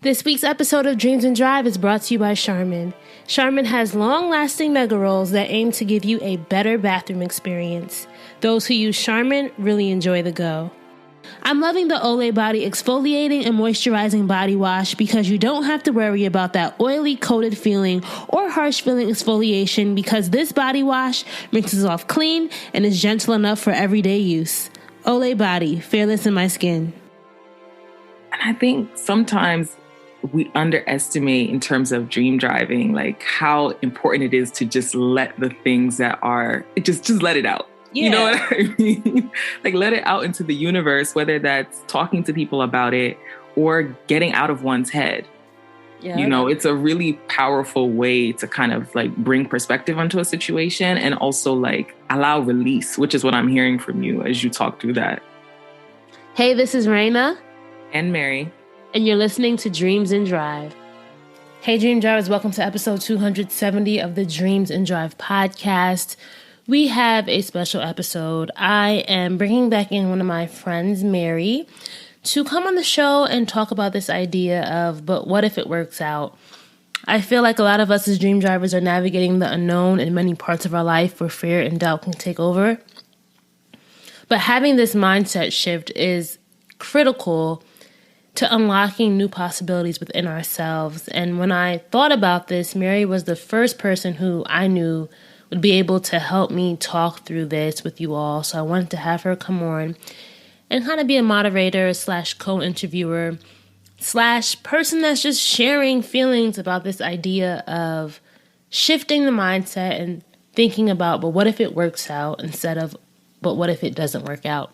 This week's episode of Dreams and Drive is brought to you by Charmin. Charmin has long-lasting mega rolls that aim to give you a better bathroom experience. Those who use Charmin really enjoy the go. I'm loving the Olay Body Exfoliating and Moisturizing Body Wash because you don't have to worry about that oily coated feeling or harsh feeling exfoliation because this body wash rinses off clean and is gentle enough for everyday use. Olay Body, fearless in my skin. And I think sometimes we underestimate in terms of dream driving, like how important it is to just let the things that are, just let it out. Yeah. You know what I mean? Like let it out into the universe, whether that's talking to people about it or getting out of one's head. Yeah. You know, it's a really powerful way to kind of like bring perspective onto a situation and also like allow release, which is what I'm hearing from you as you talk through that. Hey, this is Raina. And Mary. And you're listening to Dreams and Drive. Hey, Dream Drivers, welcome to episode 270 of the Dreams and Drive podcast. We have a special episode. I am bringing back in one of my friends, Mary, to come on the show and talk about this idea of, but what if it works out? I feel like a lot of us as Dream Drivers are navigating the unknown in many parts of our life where fear and doubt can take over. But having this mindset shift is critical to unlocking new possibilities within ourselves. And when I thought about this, Mary was the first person who I knew would be able to help me talk through this with you all. So I wanted to have her come on and kind of be a moderator / co-interviewer / person that's just sharing feelings about this idea of shifting the mindset and thinking about, but what if it works out instead of, but what if it doesn't work out?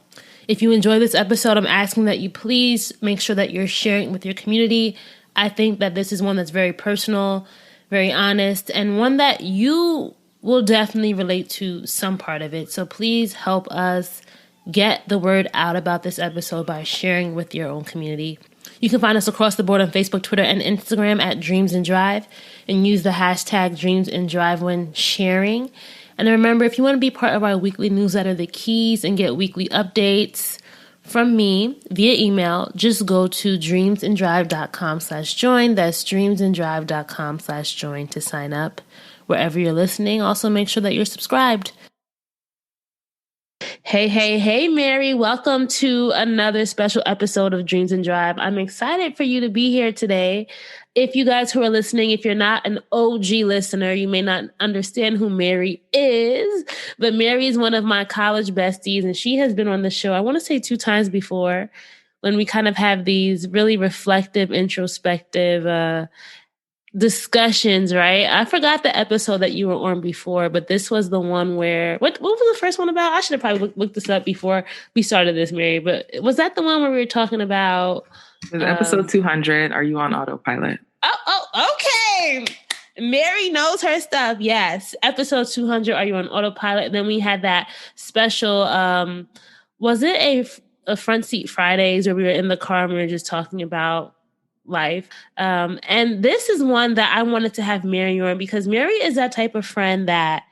If you enjoy this episode, I'm asking that you please make sure that you're sharing it with your community. I think that this is one that's very personal, very honest, and one that you will definitely relate to some part of it. So please help us get the word out about this episode by sharing with your own community. You can find us across the board on Facebook, Twitter, and Instagram at Dreams and Drive, and use the hashtag Dreams and Drive when sharing. And remember, if you want to be part of our weekly newsletter, The Keys, and get weekly updates from me via email, just go to dreamsanddrive.com/join. That's dreamsanddrive.com/join to sign up. Wherever you're listening, also make sure that you're subscribed. Hey, Mary. Welcome to another special episode of Dreams and Drive. I'm excited for you to be here today. If you guys who are listening, if you're not an OG listener, you may not understand who Mary is, but Mary is one of my college besties, and she has been on the show, I want to say 2 times before, when we kind of have these really reflective, introspective discussions, right? I forgot the episode that you were on before, but this was the one where, what was the first one about? I should have probably looked this up before we started this, Mary, but was that the one where we were talking about? It was episode 200. Are you on autopilot? Oh, okay. Mary knows her stuff. Yes. Episode 200. Are you on autopilot? And then we had that special, was it a front seat Fridays where we were in the car and we were just talking about life. And this is one that I wanted to have Mary on because Mary is that type of friend that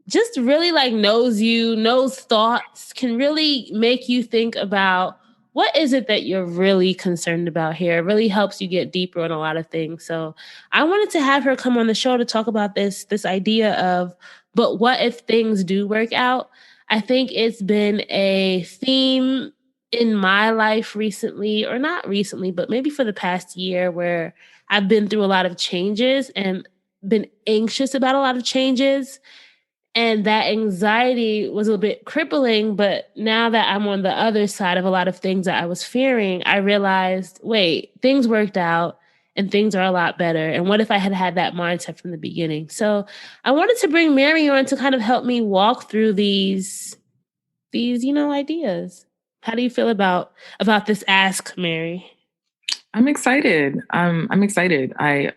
just really like knows you, knows thoughts, can really make you think about what is it that you're really concerned about here. It really helps you get deeper on a lot of things. So I wanted to have her come on the show to talk about this idea of, but what if things do work out? I think it's been a theme in my life recently, or not recently, but maybe for the past year, where I've been through a lot of changes and been anxious about a lot of changes. And that anxiety was a little bit crippling. But now that I'm on the other side of a lot of things that I was fearing, I realized, wait, things worked out and things are a lot better. And what if I had had that mindset from the beginning? So I wanted to bring Mary on to kind of help me walk through these, ideas. How do you feel about this ask, Mary? I'm excited. I'm excited. I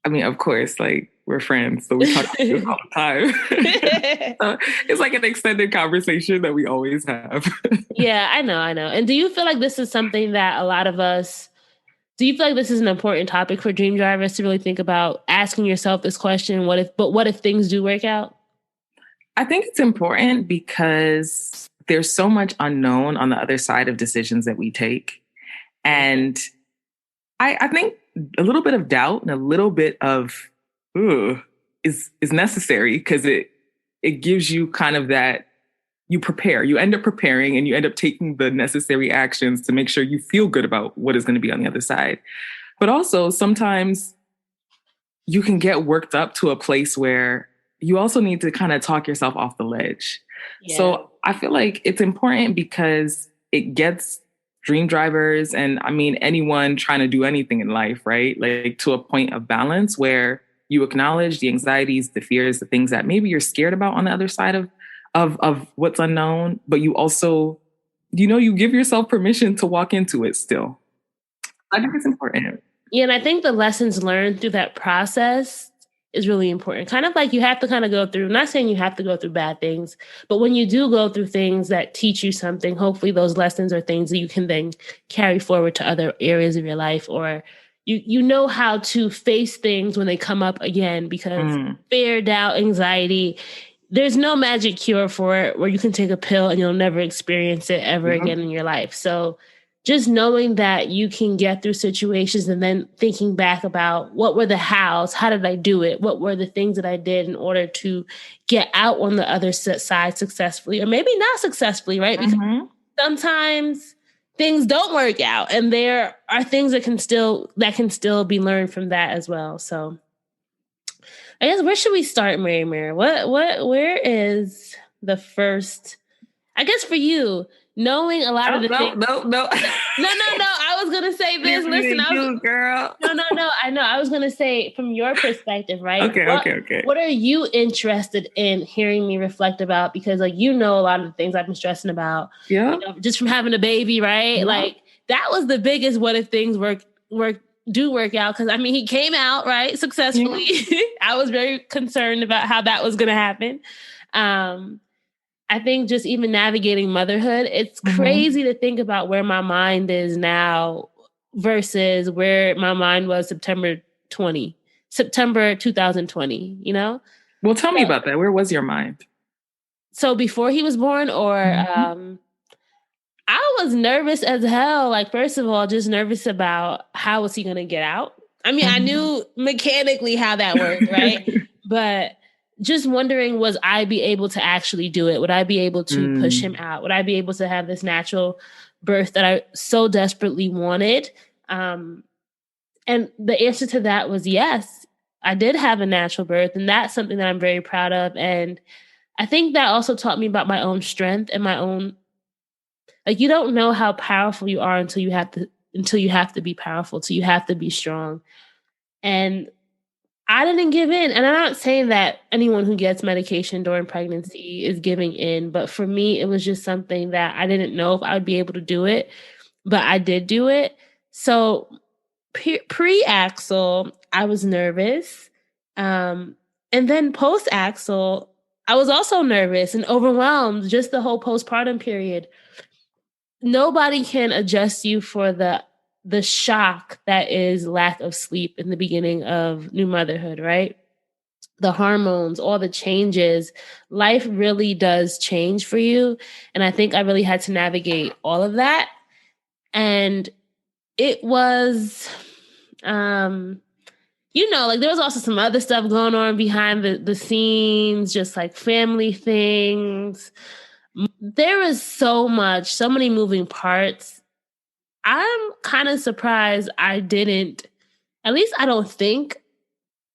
mean, of course, like we're friends, so we talk about this all the time. So it's like an extended conversation that we always have. Yeah, I know. And do you feel like this is something that a lot of us, do you feel like this is an important topic for Dream Drivers to really think about asking yourself this question, what if things do work out? I think it's important because there's so much unknown on the other side of decisions that we take. And I think a little bit of doubt and a little bit of is necessary, because it gives you kind of that, you prepare, you end up preparing, and you end up taking the necessary actions to make sure you feel good about what is going to be on the other side. But also sometimes you can get worked up to a place where you also need to kind of talk yourself off the ledge. Yeah. So I feel like it's important, because it gets dream drivers, and I mean, anyone trying to do anything in life, right? Like, to a point of balance where you acknowledge the anxieties, the fears, the things that maybe you're scared about on the other side of what's unknown, but you also, you give yourself permission to walk into it still. I think it's important. Yeah, and I think the lessons learned through that process is really important. Kind of like you have to kind of go through, I'm not saying you have to go through bad things, but when you do go through things that teach you something, hopefully those lessons are things that you can then carry forward to other areas of your life, or you know how to face things when they come up again, because fear, doubt, anxiety, there's no magic cure for it where you can take a pill and you'll never experience it ever again in your life. So just knowing that you can get through situations, and then thinking back about what were the hows, how did I do it? What were the things that I did in order to get out on the other side successfully, or maybe not successfully, right? Because sometimes things don't work out, and there are things that can still be learned from that as well. So I guess, where should we start, Mary? Where is the first, I guess for you, knowing a lot of the things. No. I was going to say this. Listen, girl. No. I know. I was going to say, from your perspective, right? Okay. What are you interested in hearing me reflect about? Because like, a lot of the things I've been stressing about, just from having a baby, right? Yeah. Like, that was the biggest what if things work out. Because I mean, he came out, right, successfully. Yeah. I was very concerned about how that was going to happen. I think just even navigating motherhood, it's crazy to think about where my mind is now versus where my mind was September 2020, Well, tell me about that. Where was your mind? So before he was born, or I was nervous as hell. Like, first of all, just nervous about how was he going to get out? I mean, I knew mechanically how that worked, right? But just wondering, was I be able to actually do it? Would I be able to push him out? Would I be able to have this natural birth that I so desperately wanted? And the answer to that was yes. I did have a natural birth, and that's something that I'm very proud of. And I think that also taught me about my own strength and my own, like, you don't know how powerful you are until you have to be powerful, until you have to be strong. And I didn't give in. And I'm not saying that anyone who gets medication during pregnancy is giving in, but for me, it was just something that I didn't know if I would be able to do it, but I did do it. So pre-Axel, I was nervous. And then post-Axel, I was also nervous and overwhelmed, just the whole postpartum period. Nobody can adjust you for the shock that is lack of sleep in the beginning of new motherhood, right? The hormones, all the changes, life really does change for you. And I think I really had to navigate all of that. And it was, like, there was also some other stuff going on behind the scenes, just like family things. There was so many moving parts. I'm kind of surprised I didn't, at least I don't think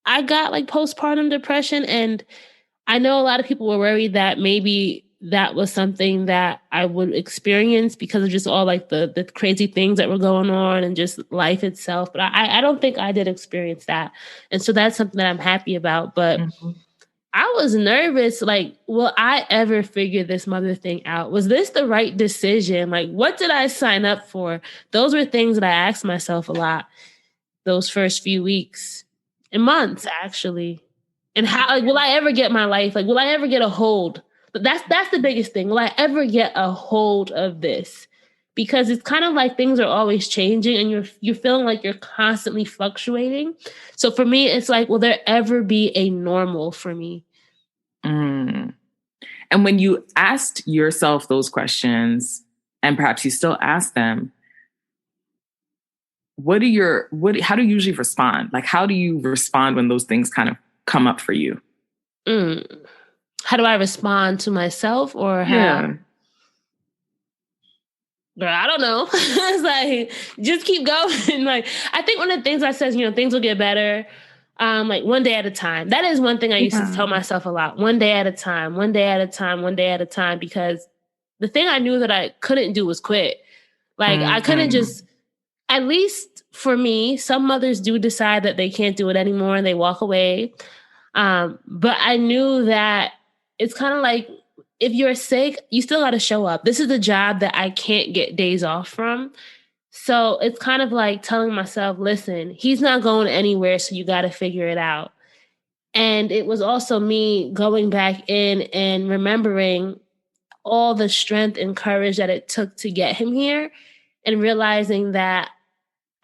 I got like postpartum depression. And I know a lot of people were worried that maybe that was something that I would experience because of just all like the crazy things that were going on and just life itself. But I don't think I did experience that. And so that's something that I'm happy about. But I was nervous. Like, will I ever figure this mother thing out? Was this the right decision? Like, what did I sign up for? Those were things that I asked myself a lot those first few weeks and months, actually. And how, like, will I ever get my life? Like, will I ever get a hold? But that's the biggest thing. Will I ever get a hold of this? Because it's kind of like things are always changing and you're feeling like you're constantly fluctuating. So for me, it's like, will there ever be a normal for me? And when you asked yourself those questions, and perhaps you still ask them, how do you usually respond? Like, how do you respond when those things kind of come up for you? How do I respond to myself or how? Yeah. Girl, I don't know. It's like, just keep going. Like, I think one of the things I said, things will get better. Like one day at a time. That is one thing I used to tell myself a lot. One day at a time, one day at a time, one day at a time. Because the thing I knew that I couldn't do was quit. Like, I couldn't just, at least for me, some mothers do decide that they can't do it anymore and they walk away. But I knew that it's kind of like, if you're sick, you still got to show up. This is the job that I can't get days off from. So it's kind of like telling myself, listen, he's not going anywhere, so you got to figure it out. And it was also me going back in and remembering all the strength and courage that it took to get him here and realizing that,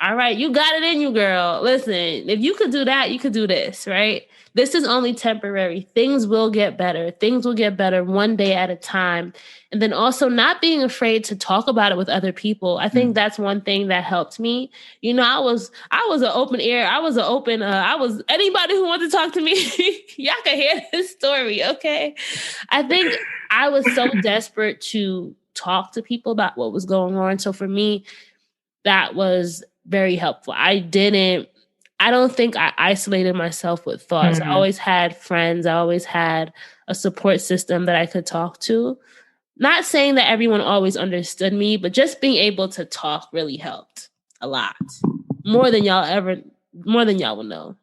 all right, you got it in you, girl. Listen, if you could do that, you could do this, right? This is only temporary. Things will get better. Things will get better one day at a time. And then also not being afraid to talk about it with other people. I think that's one thing that helped me. I was an open ear. I was anybody who wanted to talk to me, y'all can hear this story, okay? I think I was so desperate to talk to people about what was going on. So for me, that was very helpful. I don't think I isolated myself with thoughts. I always had friends. I always had a support system that I could talk to. Not saying that everyone always understood me, but just being able to talk really helped a lot. More than y'all will know.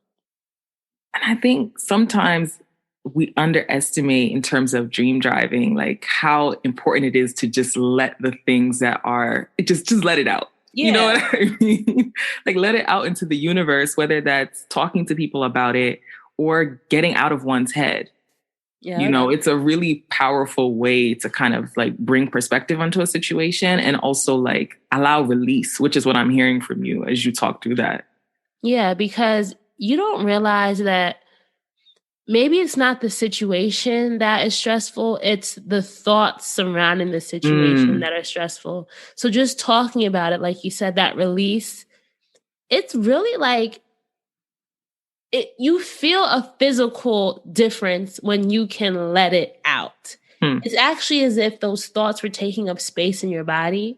And I think sometimes we underestimate in terms of dream driving, like how important it is to just let the things that are, just let it out. Yeah. You know what I mean? Like, let it out into the universe, whether that's talking to people about it or getting out of one's head. Yeah. It's a really powerful way to kind of like bring perspective onto a situation and also like allow release, which is what I'm hearing from you as you talk through that. Yeah, because you don't realize that maybe it's not the situation that is stressful. It's the thoughts surrounding the situation that are stressful. So just talking about it, like you said, that release, it's really like you feel a physical difference when you can let it out. It's actually as if those thoughts were taking up space in your body.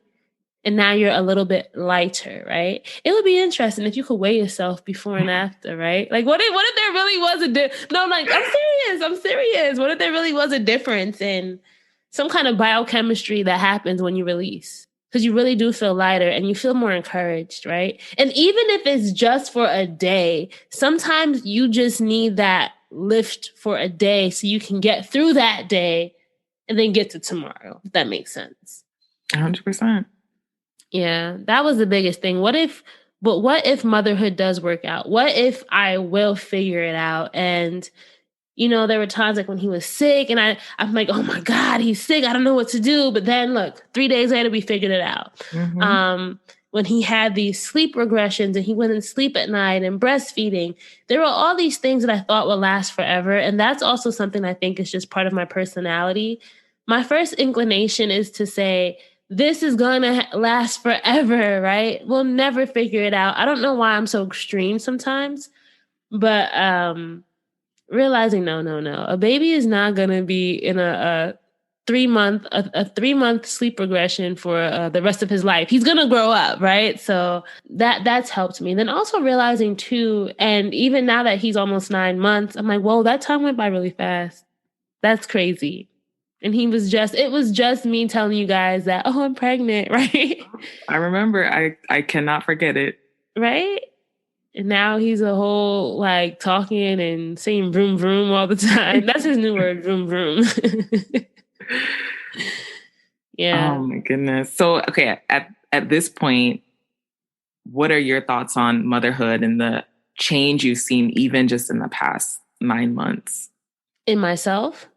And now you're a little bit lighter, right? It would be interesting if you could weigh yourself before and after, right? Like, what if there really was I'm serious. What if there really was a difference in some kind of biochemistry that happens when you release? Because you really do feel lighter and you feel more encouraged, right? And even if it's just for a day, sometimes you just need that lift for a day so you can get through that day and then get to tomorrow, if that makes sense. 100%. Yeah, that was the biggest thing. What if motherhood does work out? What if I will figure it out? And, there were times like when he was sick and I'm like, oh my God, he's sick. I don't know what to do. But then look, 3 days later, we figured it out. When he had these sleep regressions and he wouldn't sleep at night and breastfeeding, there were all these things that I thought would last forever. And that's also something I think is just part of my personality. My first inclination is to say, this is going to last forever, right? We'll never figure it out. I don't know why I'm so extreme sometimes, but realizing no. A baby is not going to be in a 3-month sleep regression for the rest of his life. He's going to grow up, right? So that's helped me. Then also realizing too, and even now that he's almost 9 months, I'm like, whoa, that time went by really fast. That's crazy. And it was just me telling you guys that, oh, I'm pregnant, right? I remember. I cannot forget it. Right? And now he's a whole, like, talking and saying vroom, vroom all the time. That's his new word, vroom, vroom. Yeah. Oh, my goodness. So, okay, at this point, what are your thoughts on motherhood and the change you've seen even just in the past 9 months? In myself?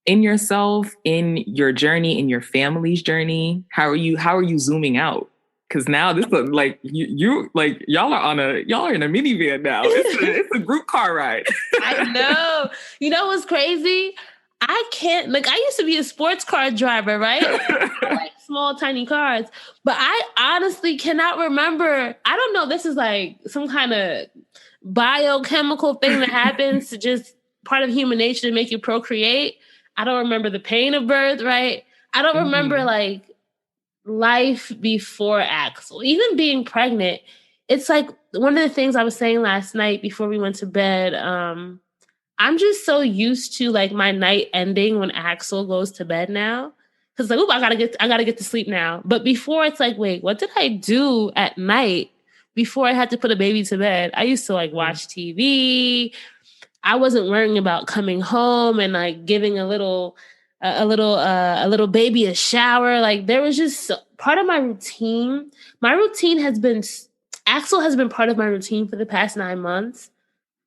In yourself, in your journey, in your family's journey. How are you zooming out? Because now this is like you like y'all are in a minivan now. It's a group car ride. I know. You know what's crazy? I can't, like, I used to be a sports car driver, right? Like small, tiny cars. But I honestly cannot remember. I don't know. This is like some kind of biochemical thing that happens to just part of human nature to make you procreate. I don't remember the pain of birth, right? I don't remember like life before Axel, even being pregnant. It's like one of the things I was saying last night before we went to bed. I'm just so used to like my night ending when Axel goes to bed now. Cause like, I gotta get to sleep now. But before it's like, wait, what did I do at night before I had to put a baby to bed? I used to like watch TV. I wasn't worrying about coming home and like giving a little baby a shower. Like there was just part of my routine. My routine has been, Axel has been part of my routine for the past 9 months,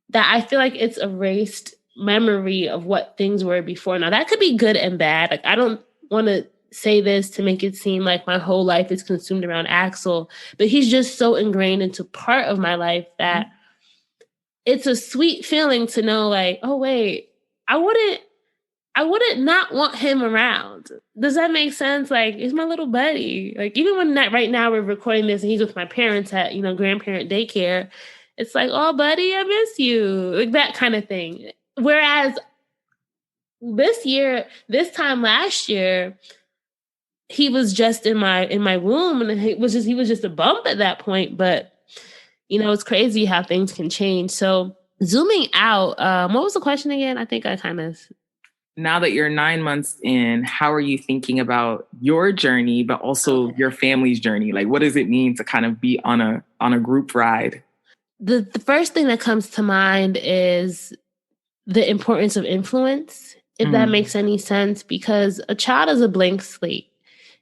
that I feel like it's erased memory of what things were before. Now that could be good and bad. Like I don't want to say this to make it seem like my whole life is consumed around Axel, but he's just so ingrained into part of my life that it's a sweet feeling to know like, oh wait, I wouldn't not want him around. Does that make sense? Like, he's my little buddy. Like, even when right now we're recording this and he's with my parents at, grandparent daycare, it's like, oh, buddy, I miss you. Like that kind of thing. Whereas this time last year, he was just in my womb and he was just a bump at that point. But, it's crazy how things can change. So zooming out, what was the question again? I think I kind of... Now that you're 9 months in, how are you thinking about your journey, but also your family's journey? Like, what does it mean to kind of be on a group ride? The first thing that comes to mind is the importance of influence, if that makes any sense, because a child is a blank slate.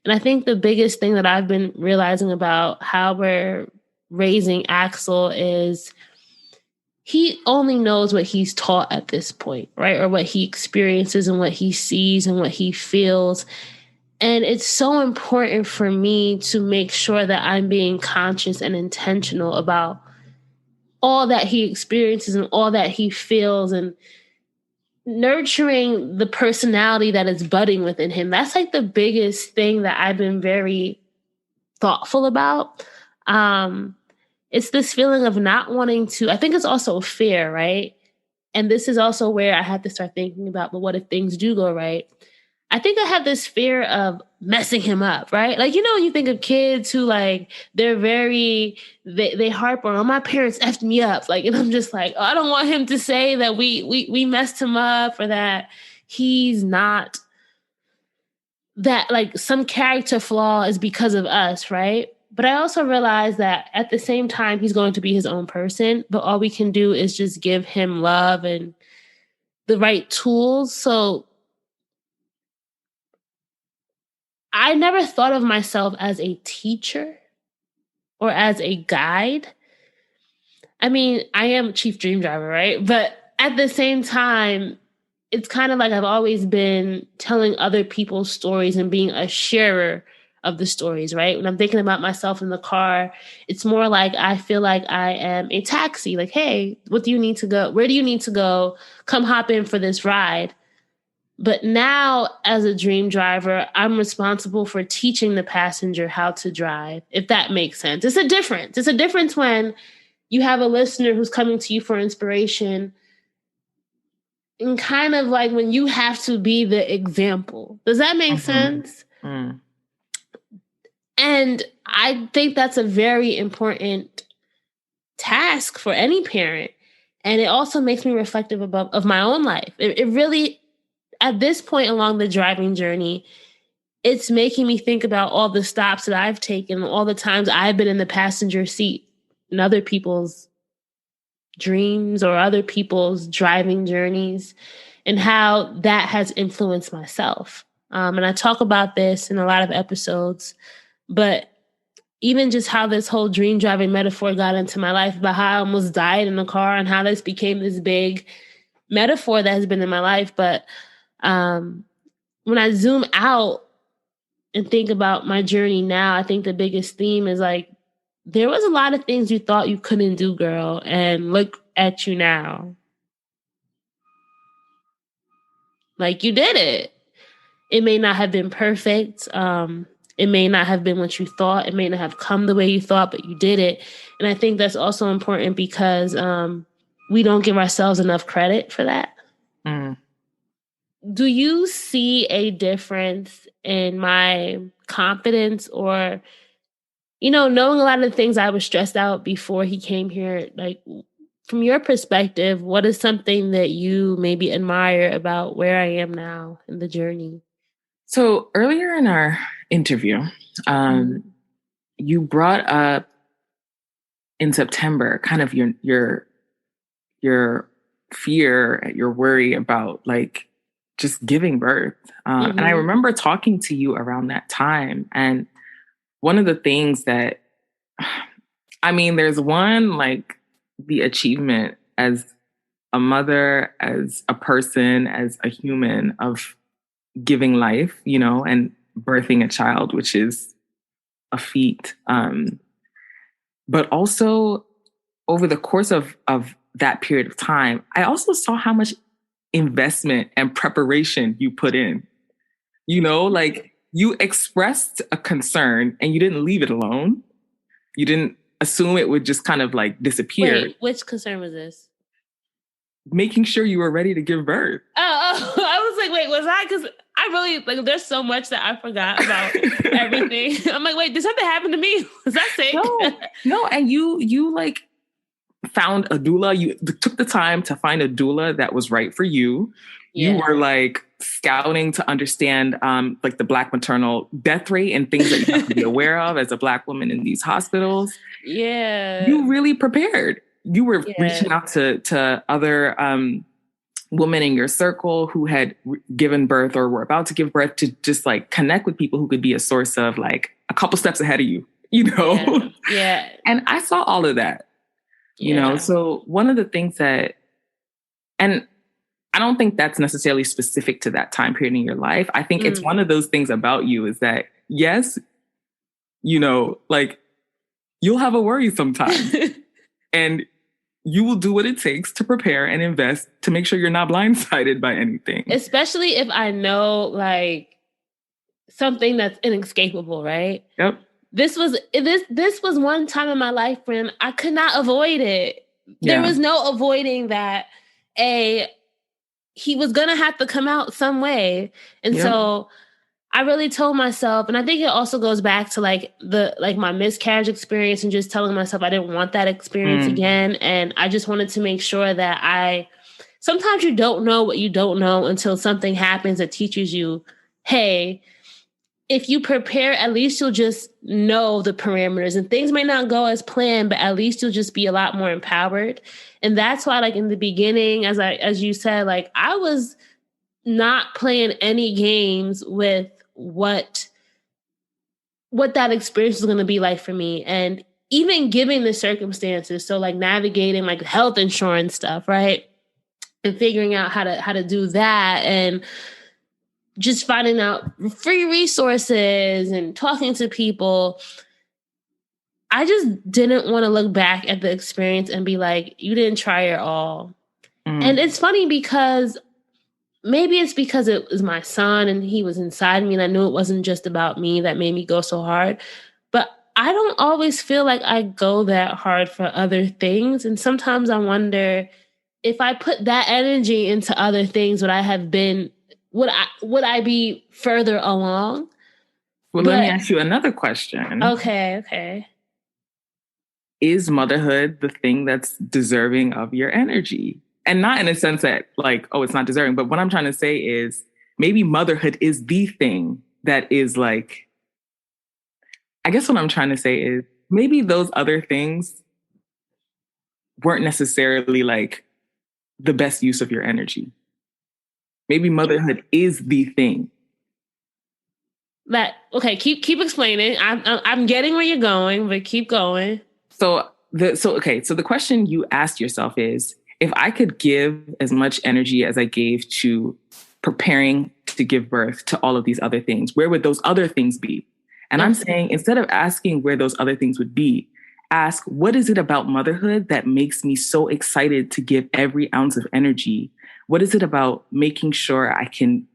And I think the biggest thing that I've been realizing about how we're raising Axel is he only knows what he's taught at this point, right? Or what he experiences and what he sees and what he feels. And it's so important for me to make sure that I'm being conscious and intentional about all that he experiences and all that he feels and nurturing the personality that is budding within him. That's like the biggest thing that I've been very thoughtful about. It's this feeling of not wanting to, I think it's also fear, right? And this is also where I have to start thinking about, but what if things do go right? I think I have this fear of messing him up, right? Like, when you think of kids who like, they harp on, oh, my parents effed me up. Like, and I'm just like, oh, I don't want him to say that we messed him up or that he's not, that like some character flaw is because of us, right? But I also realize that at the same time, he's going to be his own person, but all we can do is just give him love and the right tools. So I never thought of myself as a teacher or as a guide. I mean, I am chief dream driver, right? But at the same time, it's kind of like I've always been telling other people's stories and being a sharer of the stories, right? When I'm thinking about myself in the car, it's more like I feel like I am a taxi. Like, hey, what do you need to go? Where do you need to go? Come hop in for this ride. But now, as a dream driver, I'm responsible for teaching the passenger how to drive, if that makes sense. It's a difference. It's a difference when you have a listener who's coming to you for inspiration and kind of like when you have to be the example. Does that make sense? And I think that's a very important task for any parent. And it also makes me reflective of my own life. It really, at this point along the driving journey, it's making me think about all the stops that I've taken, all the times I've been in the passenger seat in other people's dreams or other people's driving journeys and how that has influenced myself. And I talk about this in a lot of episodes, but even just how this whole dream driving metaphor got into my life, about how I almost died in the car and how this became this big metaphor that has been in my life. But when I zoom out and think about my journey now, I think the biggest theme is like, there was a lot of things you thought you couldn't do, girl, and look at you now. Like, you did it. It may not have been perfect. It may not have been what you thought. It may not have come the way you thought, but you did it. And I think that's also important because we don't give ourselves enough credit for that. Mm. Do you see a difference in my confidence or, knowing a lot of the things I was stressed out before he came here? Like, from your perspective, what is something that you maybe admire about where I am now in the journey? So earlier in our interview, you brought up in September kind of your fear, your worry about like just giving birth. And I remember talking to you around that time. And one of the things that, I mean, there's one, like the achievement as a mother, as a person, as a human of giving life, and birthing a child, which is a feat. But also over the course of that period of time, I also saw how much investment and preparation you put in. Like you expressed a concern and you didn't leave it alone. You didn't assume it would just kind of like disappear. Wait, which concern was this? Making sure you were ready to give birth. Oh, I was like, wait, was I? Because I really, like, there's so much that I forgot about everything. I'm like, wait, did something happen to me? Was I sick? No, and you like found a doula. You took the time to find a doula that was right for you. Yeah. You were like scouting to understand like the Black maternal death rate and things that you have to be aware of as a Black woman in these hospitals. Yeah. You really prepared. You were reaching out to other women in your circle who had given birth or were about to give birth to just like connect with people who could be a source of like a couple steps ahead of you, Yeah. And I saw all of that, so one of the things that, and I don't think that's necessarily specific to that time period in your life. I think it's one of those things about you is that, yes, like you'll have a worry sometimes and you will do what it takes to prepare and invest to make sure you're not blindsided by anything. Especially if I know like something that's inescapable, right? Yep. This was one time in my life when I could not avoid it. Yeah. There was no avoiding that he was gonna have to come out some way. And so I really told myself, and I think it also goes back to like my miscarriage experience and just telling myself I didn't want that experience again. And I just wanted to make sure that sometimes you don't know what you don't know until something happens that teaches you, hey, if you prepare, at least you'll just know the parameters and things may not go as planned, but at least you'll just be a lot more empowered. And that's why, like in the beginning, as you said, like I was not playing any games with what that experience is going to be like for me. And even given the circumstances, so like navigating like health insurance stuff, right? And figuring out how to do that and just finding out free resources and talking to people. I just didn't want to look back at the experience and be like, you didn't try your all. And it's funny because maybe it's because it was my son and he was inside me and I knew it wasn't just about me that made me go so hard. But I don't always feel like I go that hard for other things. And sometimes I wonder if I put that energy into other things, would I be further along? Well, let me ask you another question. Okay. Is motherhood the thing that's deserving of your energy? And not in a sense that like, oh, it's not deserving. But what I'm trying to say is maybe motherhood is the thing that is like, I guess what I'm trying to say is maybe those other things weren't necessarily like the best use of your energy. Maybe motherhood is the thing. Okay, keep explaining. I'm getting where you're going, but keep going. So the question you asked yourself is, if I could give as much energy as I gave to preparing to give birth to all of these other things, where would those other things be? And I'm saying, instead of asking where those other things would be, ask, what is it about motherhood that makes me so excited to give every ounce of energy? What is it about making sure I can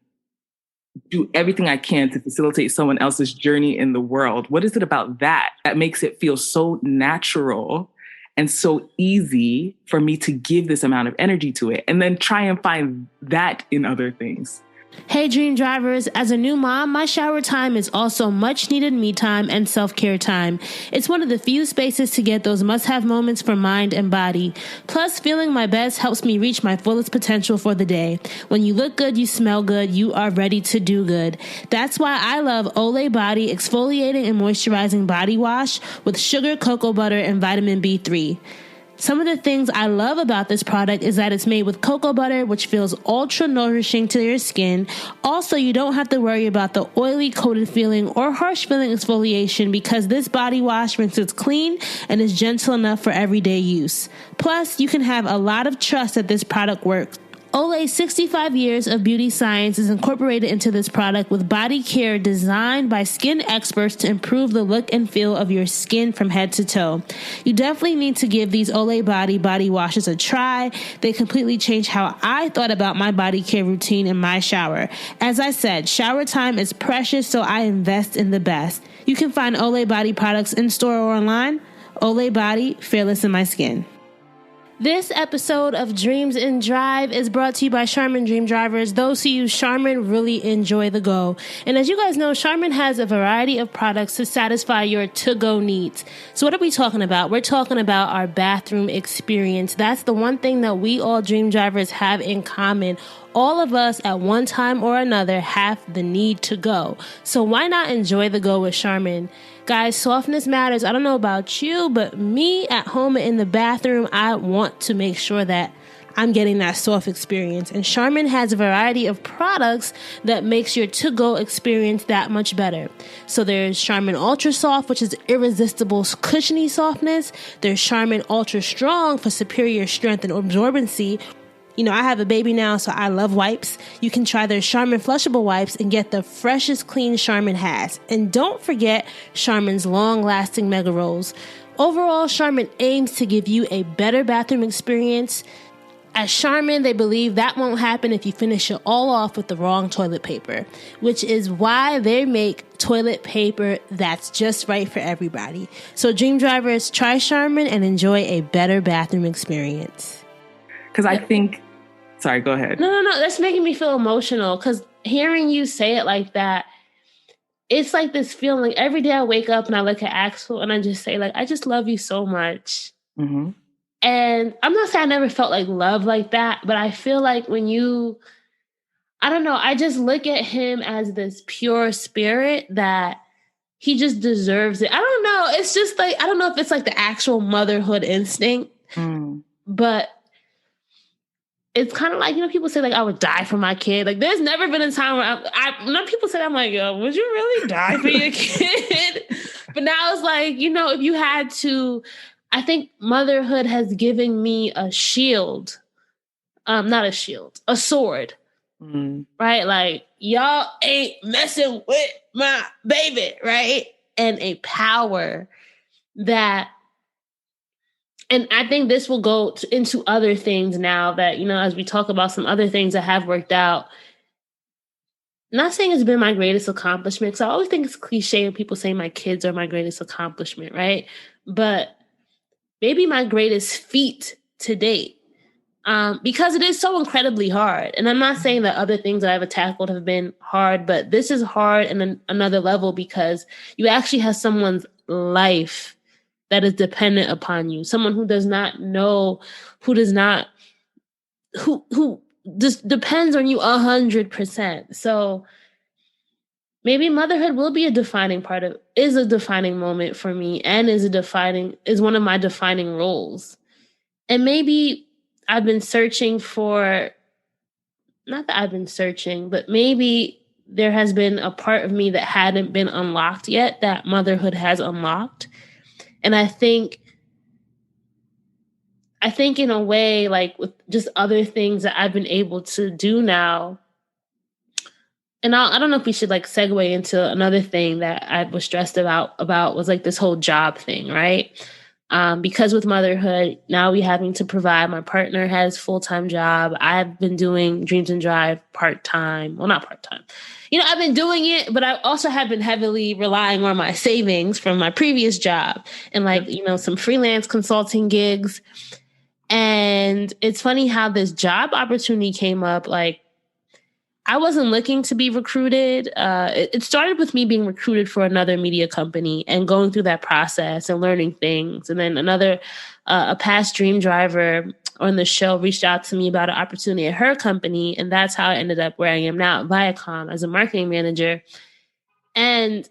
do everything I can to facilitate someone else's journey in the world. What is it about that makes it feel so natural and so easy for me to give this amount of energy to it, and then try and find that in other things? Hey, Dream Drivers. As a new mom, my shower time is also much needed me time and self-care time. It's one of the few spaces to get those must-have moments for mind and body. Plus, feeling my best helps me reach my fullest potential for the day. When you look good, you smell good, you are ready to do good. That's why I love Olay Body Exfoliating and Moisturizing Body Wash with sugar, cocoa butter, and vitamin B3. Some of the things I love about this product is that it's made with cocoa butter, which feels ultra nourishing to your skin. Also, you don't have to worry about the oily coated feeling or harsh feeling exfoliation because this body wash rinses clean and is gentle enough for everyday use. Plus, you can have a lot of trust that this product works. Olay's 65 years of beauty science is incorporated into this product with body care designed by skin experts to improve the look and feel of your skin from head to toe. You definitely need to give these Olay body washes a try. They completely changed how I thought about my body care routine in my shower. As I said, shower time is precious, so I invest in the best. You can find Olay Body products in store or online. Olay Body, fearless in my skin. This episode of Dreams in Drive is brought to you by Charmin Dream Drivers. Those who use Charmin really enjoy the go. And as you guys know, Charmin has a variety of products to satisfy your to-go needs. So what are we talking about? We're talking about our bathroom experience. That's the one thing that we all Dream Drivers have in common. All of us at one time or another have the need to go. So why not enjoy the go with Charmin? Guys, softness matters. I don't know about you, but me at home and in the bathroom, I want to make sure that I'm getting that soft experience. And Charmin has a variety of products that makes your to-go experience that much better. So there's Charmin Ultra Soft, which is irresistible cushiony softness. There's Charmin Ultra Strong for superior strength and absorbency. You know, I have a baby now, so I love wipes. You can try their Charmin flushable wipes and get the freshest clean Charmin has. And don't forget Charmin's long-lasting mega rolls. Overall, Charmin aims to give you a better bathroom experience. At Charmin, they believe that won't happen if you finish it all off with the wrong toilet paper, which is why they make toilet paper that's just right for everybody. So Dream Drivers, try Charmin and enjoy a better bathroom experience. Because I think, sorry, go ahead. No. That's making me feel emotional because hearing you say it like that, it's like this feeling. Every day I wake up and I look at Axel and I just say, like, I just love you so much. Mm-hmm. And I'm not saying I never felt like love like that, but I feel like when I don't know, I just look at him as this pure spirit that he just deserves it. I don't know. It's just like, I don't know if it's like the actual motherhood instinct, but it's kind of like, you know, people say like, I would die for my kid. Like there's never been a time where when people say that, I'm like, yo, would you really die for your kid? But now it's like, you know, if you had to, I think motherhood has given me a shield. Not a shield, a sword. Right? Like y'all ain't messing with my baby, right? And a power that, and I think this will go into other things now that, you know, as we talk about some other things that have worked out. Not saying it's been my greatest accomplishment, because I always think it's cliche when people say my kids are my greatest accomplishment, right? But maybe my greatest feat to date, because it is so incredibly hard. And I'm not saying that other things that I've tackled have been hard, but this is hard in another level because you actually have someone's life that is dependent upon you. Someone who does not know, who just depends on you 100%. So maybe motherhood will be a defining moment for me and is one of my defining roles. And maybe I've been searching for, not that I've been searching, but maybe there has been a part of me that hadn't been unlocked yet that motherhood has unlocked. And I think in a way, like with just other things that I've been able to do now, and I don't know if we should like segue into another thing that I was stressed about was like this whole job thing, right? Because with motherhood, now we having to provide. My partner has full-time job. I've been doing Dreams and Drive part-time. Well, not part-time. I've been doing it, but I also have been heavily relying on my savings from my previous job and some freelance consulting gigs. And it's funny how this job opportunity came up. Like, I wasn't looking to be recruited. It started with me being recruited for another media company and going through that process and learning things. And then a past dream driver on the show reached out to me about an opportunity at her company. And that's how I ended up where I am now at Viacom as a marketing manager. And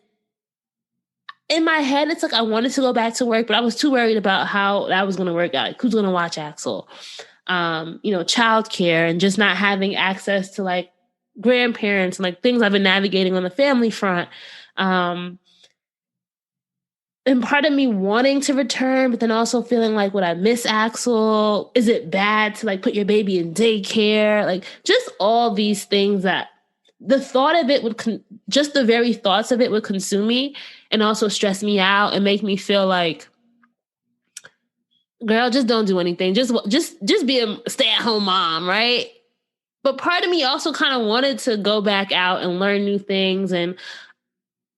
in my head, it's like I wanted to go back to work, but I was too worried about how that was going to work out. Like, who's going to watch Axel? Childcare and just not having access to grandparents and things I've been navigating on the family front. And part of me wanting to return, but then also feeling like, would I miss Axel? Is it bad to put your baby in daycare? Just all these things that the thought of it just the very thoughts of it would consume me and also stress me out and make me feel like, girl, just don't do anything. Just be a stay-at-home mom, right? But part of me also kind of wanted to go back out and learn new things. And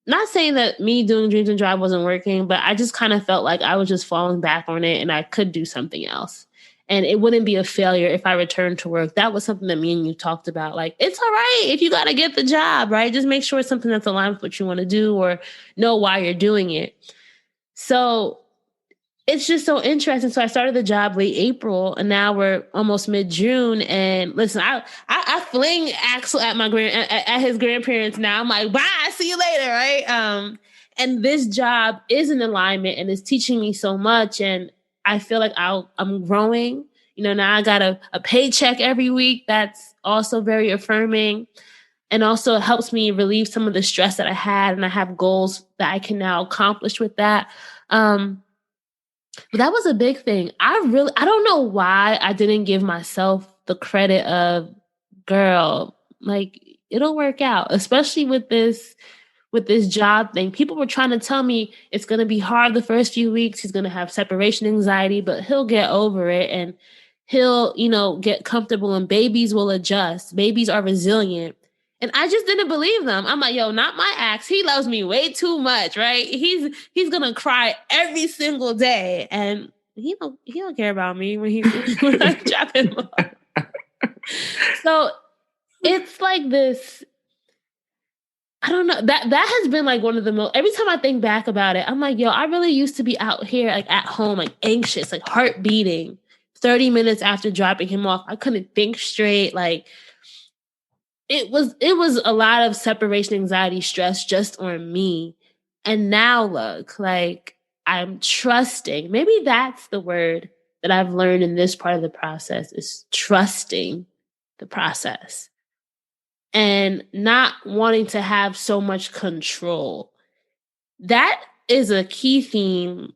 not saying that me doing Dreams and Drive wasn't working, but I just kind of felt like I was just falling back on it and I could do something else. And it wouldn't be a failure if I returned to work. That was something that me and you talked about. It's all right if you got to get the job, right? Just make sure it's something that's aligned with what you want to do or know why you're doing it. So it's just so interesting. So I started the job late April, and now we're almost mid-June. And listen, I fling Axel at at his grandparents now. I'm like, bye, see you later, right? And this job is in alignment and is teaching me so much. And I feel like I'm growing. Now I got a paycheck every week. That's also very affirming, and also helps me relieve some of the stress that I had. And I have goals that I can now accomplish with that. But that was a big thing. I don't know why I didn't give myself the credit of, girl, it'll work out, especially with this job thing. People were trying to tell me it's going to be hard the first few weeks. He's going to have separation anxiety, but he'll get over it and he'll, get comfortable and babies will adjust. Babies are resilient. And I just didn't believe them. I'm like, yo, not my ex. He loves me way too much, right? He's gonna cry every single day, and he don't care about me when I drop him off. So it's like this. I don't know. That has been one of the most. Every time I think back about it, I'm like, yo, I really used to be out here at home, anxious, heart beating. 30 minutes after dropping him off, I couldn't think straight. It was a lot of separation anxiety stress just on me. And now look, I'm trusting. Maybe that's the word that I've learned in this part of the process is trusting the process and not wanting to have so much control. That is a key theme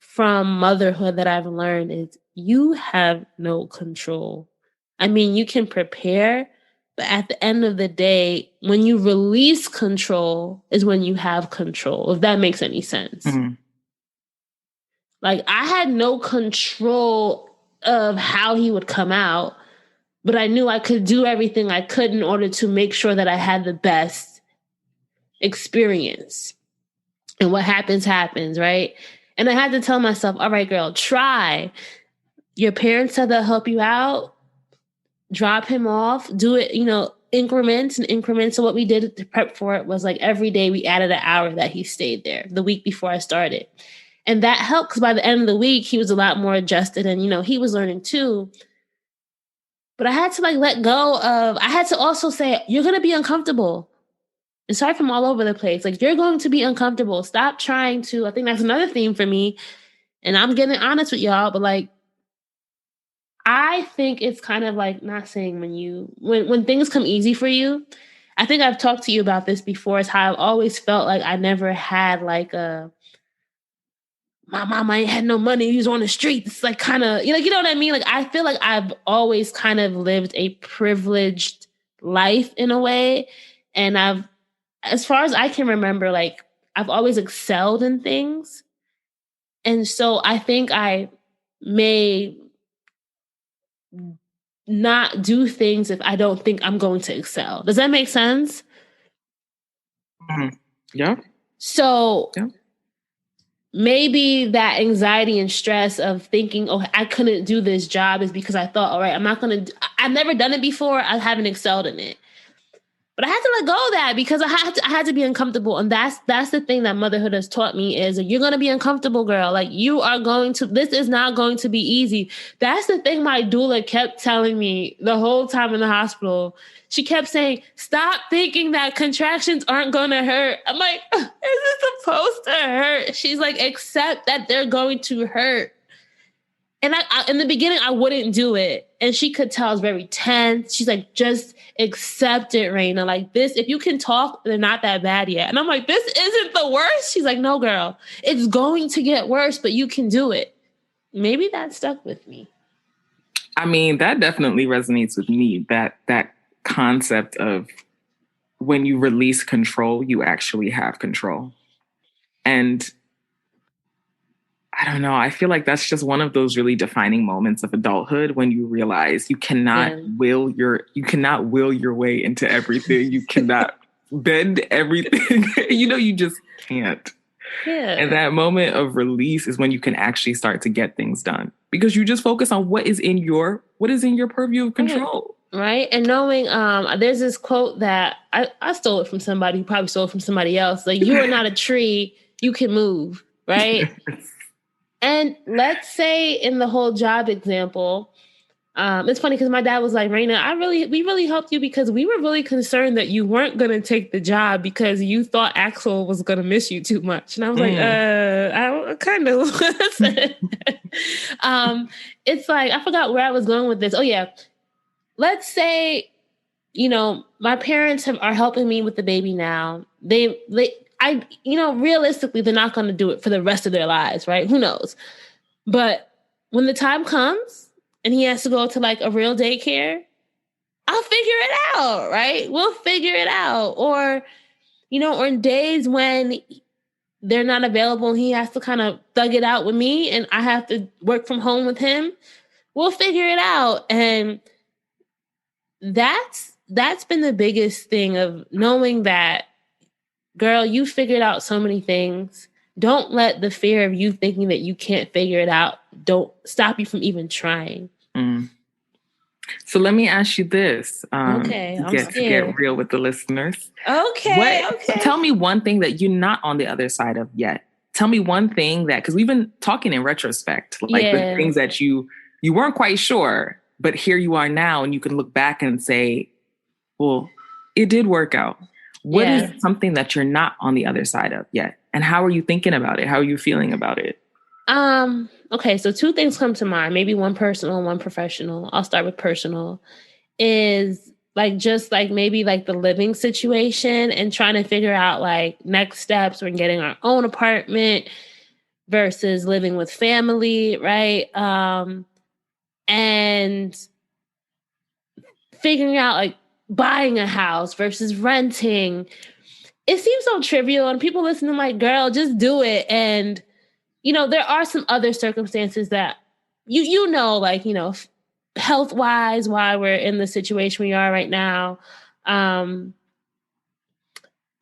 from motherhood that I've learned is you have no control. I mean, you can prepare, but at the end of the day, when you release control is when you have control, if that makes any sense. Mm-hmm. I had no control of how he would come out, but I knew I could do everything I could in order to make sure that I had the best experience. And what happens, happens, right? And I had to tell myself, all right, girl, try. Your parents said they'll help you out. Drop him off, do it, increments and increments. So what we did to prep for it was every day we added an hour that he stayed there the week before I started. And that helped because by the end of the week, he was a lot more adjusted and, he was learning too. But I had to let go of, I had to also say, you're going to be uncomfortable. And sorry if I'm all over the place. You're going to be uncomfortable. Stop trying to, I think that's another theme for me. And I'm getting honest with y'all, but I think it's kind of not saying when things come easy for you. I think I've talked to you about this before, is how I've always felt I never had my mama ain't had no money. He was on the street. It's kind of, you know what I mean? I feel like I've always kind of lived a privileged life in a way. And as far as I can remember, I've always excelled in things. And so I think I may not do things if I don't think I'm going to excel. Does that make sense? Mm-hmm. Yeah. So maybe that anxiety and stress of thinking, oh, I couldn't do this job is because I thought, all right, I've never done it before. I haven't excelled in it. But I had to let go of that because I had to be uncomfortable. And that's the thing that motherhood has taught me is you're going to be uncomfortable, girl. Like this is not going to be easy. That's the thing my doula kept telling me the whole time in the hospital. She kept saying, stop thinking that contractions aren't going to hurt. I'm like, is it supposed to hurt? She's like, accept that they're going to hurt. And I in the beginning, I wouldn't do it. And she could tell I was very tense. She's like, just accept it, Raina. Like this, if you can talk, they're not that bad yet. And I'm like, this isn't the worst. She's like, no, girl, it's going to get worse, but you can do it. Maybe that stuck with me. I mean, that definitely resonates with me, that concept of when you release control, you actually have control. And I don't know. I feel like that's just one of those really defining moments of adulthood when you realize you cannot will your way into everything. You cannot bend everything. You just can't. Yeah. And that moment of release is when you can actually start to get things done because you just focus on what is in your purview of control. Right. And knowing, there's this quote that I stole it from somebody who probably stole it from somebody else. Like, you are not a tree, you can move. Right. And let's say in the whole job example, it's funny because my dad was like, Raina, we really helped you because we were really concerned that you weren't going to take the job because you thought Axel was going to miss you too much. And I was like, I kind of wasn't. It's like, I forgot where I was going with this. Oh yeah. Let's say, my parents are helping me with the baby now. Realistically, they're not going to do it for the rest of their lives, right? Who knows? But when the time comes and he has to go to like a real daycare, I'll figure it out, right? We'll figure it out. Or in days when they're not available and he has to kind of thug it out with me and I have to work from home with him, we'll figure it out. And that's been the biggest thing of knowing that, girl, you figured out so many things. Don't let the fear of you thinking that you can't figure it out don't stop you from even trying. Mm. So let me ask you this. Okay, to get real with the listeners. Okay. Tell me one thing that you're not on the other side of yet. Tell me one thing that, because we've been talking in retrospect, like the things that you weren't quite sure, but here you are now and you can look back and say, well, it did work out. What is something that you're not on the other side of yet? And how are you thinking about it? How are you feeling about it? Okay, so two things come to mind, maybe one personal and one professional. I'll start with personal. Is like just like maybe like the living situation and trying to figure out like next steps when getting our own apartment versus living with family, right? And figuring out like buying a house versus renting. It seems so trivial and people listening like, girl, just do it. And, there are some other circumstances that health-wise, why we're in the situation we are right now.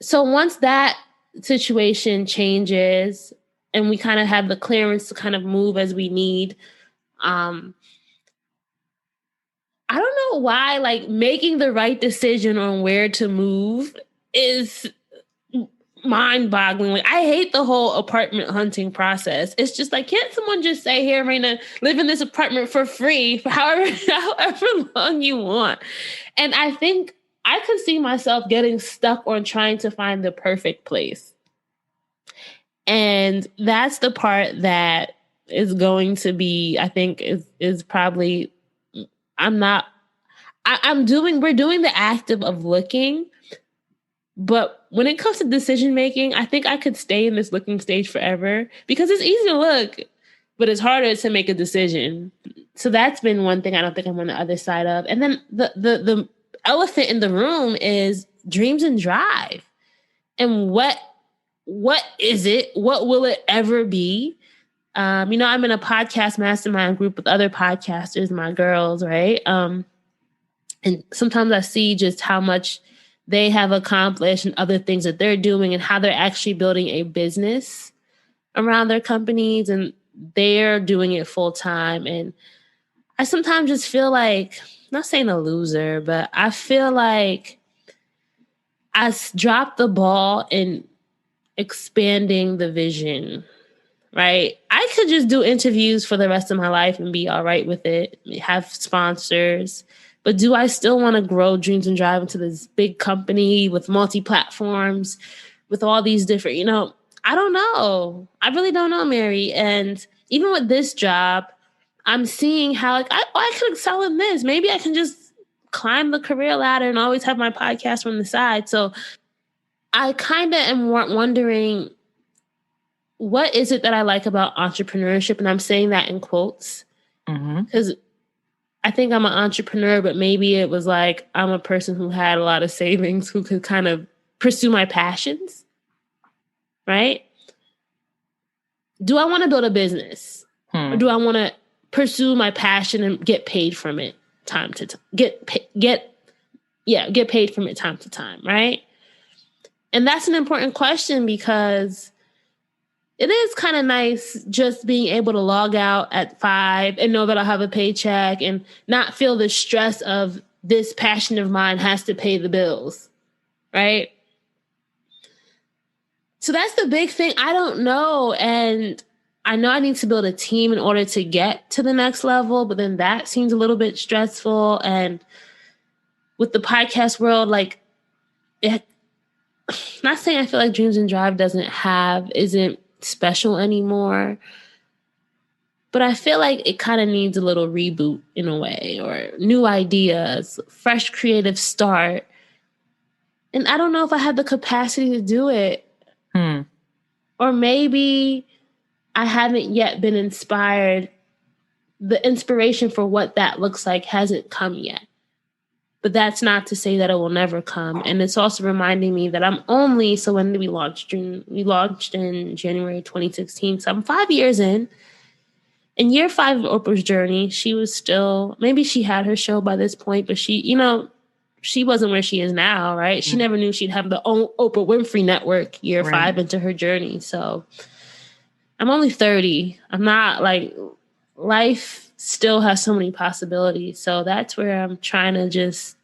So once that situation changes and we kind of have the clearance to kind of move as we need, I don't know why, like, making the right decision on where to move is mind-boggling. Like, I hate the whole apartment hunting process. It's just like, can't someone just say, here, Raina, live in this apartment for free for however long you want? And I think I could see myself getting stuck on trying to find the perfect place. And that's the part that is going to be, I think, is probably, we're doing the active of looking. But when it comes to decision making, I think I could stay in this looking stage forever because it's easy to look, but it's harder to make a decision. So that's been one thing I don't think I'm on the other side of. And then the elephant in the room is dreams and drive. And what is it? What will it ever be? I'm in a podcast mastermind group with other podcasters, my girls, right? And sometimes I see just how much they have accomplished and other things that they're doing and how they're actually building a business around their companies and they're doing it full time. And I sometimes just feel like, not saying a loser, but I feel like I dropped the ball in expanding the vision, right? I could just do interviews for the rest of my life and be all right with it, have sponsors. But do I still want to grow Dreams and Drive into this big company with multi-platforms, with all these different, I don't know. I really don't know, Mary. And even with this job, I'm seeing how I could excel in this. Maybe I can just climb the career ladder and always have my podcast on the side. So I kind of am wondering, what is it that I like about entrepreneurship? And I'm saying that in quotes because I think I'm an entrepreneur, but maybe it was like I'm a person who had a lot of savings who could kind of pursue my passions, right? Do I want to build a business or do I want to pursue my passion and get paid from it time to time? Get paid from it time to time, right? And that's an important question because it is kind of nice just being able to log out at 5 and know that I'll have a paycheck and not feel the stress of this passion of mine has to pay the bills, right? So that's the big thing. I don't know. And I know I need to build a team in order to get to the next level, but then that seems a little bit stressful. And with the podcast world, not saying I feel like Dreams and Drive isn't special anymore, but I feel like it kind of needs a little reboot in a way, or new ideas, fresh creative start. And I don't know if I have the capacity to do it. Or maybe I haven't yet been inspired. The inspiration for what that looks like hasn't come yet. But that's not to say that it will never come. And it's also reminding me that so when did we launch? We launched in January 2016. So I'm 5 years in. In year 5 of Oprah's journey, she was still, maybe she had her show by this point, but she wasn't where she is now, right? She never knew she'd have the own Oprah Winfrey Network year 5 into her journey. So I'm only 30. I'm not life still has so many possibilities. So that's where I'm trying to just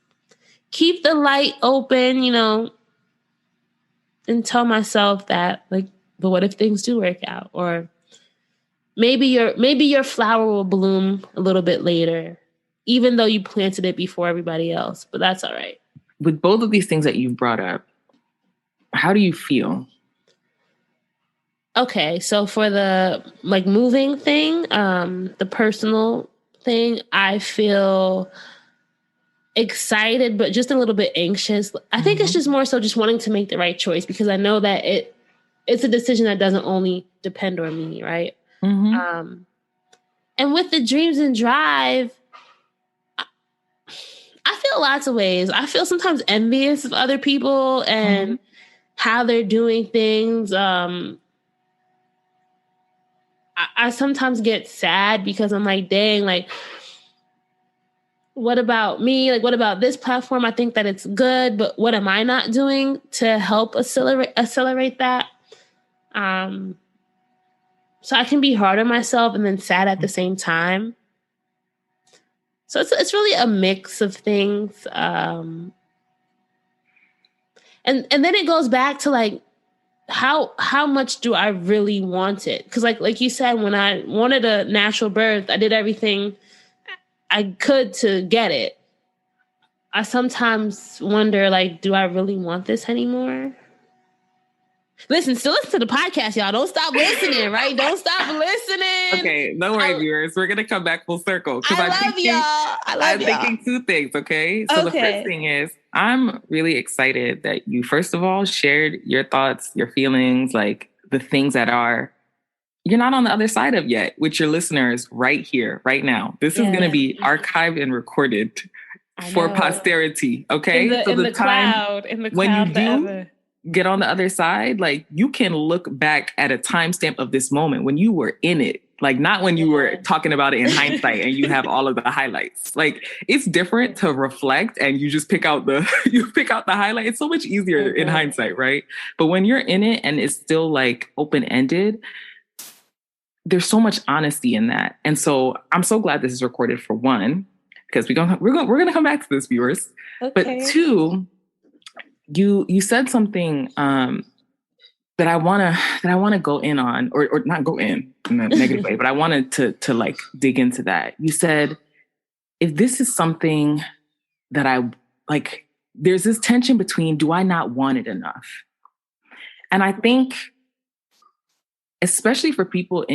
keep the light open, and tell myself that but what if things do work out? Or maybe your flower will bloom a little bit later, even though you planted it before everybody else, but that's all right. With both of these things that you've brought up, how do you feel? Okay, so for the moving thing, the personal thing, I feel excited, but just a little bit anxious. I think it's just more so just wanting to make the right choice because I know that it's a decision that doesn't only depend on me, right? And with the Dreams and Drive, I feel lots of ways. I feel sometimes envious of other people and how they're doing things. I sometimes get sad because I'm like, dang, what about me? What about this platform? I think that it's good, but what am I not doing to help accelerate that? So I can be hard on myself and then sad at the same time. So it's really a mix of things. And then it goes back to how much do I really want it? Because like you said, when I wanted a natural birth, I did everything I could to get it. I sometimes wonder, do I really want this anymore? Listen to the podcast, y'all. Don't stop listening, right? Don't stop listening. Okay, don't worry, viewers. We're going to come back full circle. I'm thinking two things, okay? So the first thing is, I'm really excited that you, first of all, shared your thoughts, your feelings, the things that you're not on the other side of yet with your listeners right here, right now. This is going to be archived and recorded for posterity, okay? In the cloud forever. get on the other side, like you can look back at a timestamp of this moment when you were in it. Like not when you were talking about it in hindsight and you have all of the highlights. Like it's different to reflect and you just pick out the highlight. It's so much easier in hindsight, right? But when you're in it and it's still like open-ended, there's so much honesty in that. And so I'm so glad this is recorded, for one, because we're gonna come back to this, viewers. Okay. But two, you said something that I wanna go in on, or not go in a negative way, but I wanted to like dig into that. You said, if this is something that I like, there's this tension between, do I not want it enough? And I think, especially for people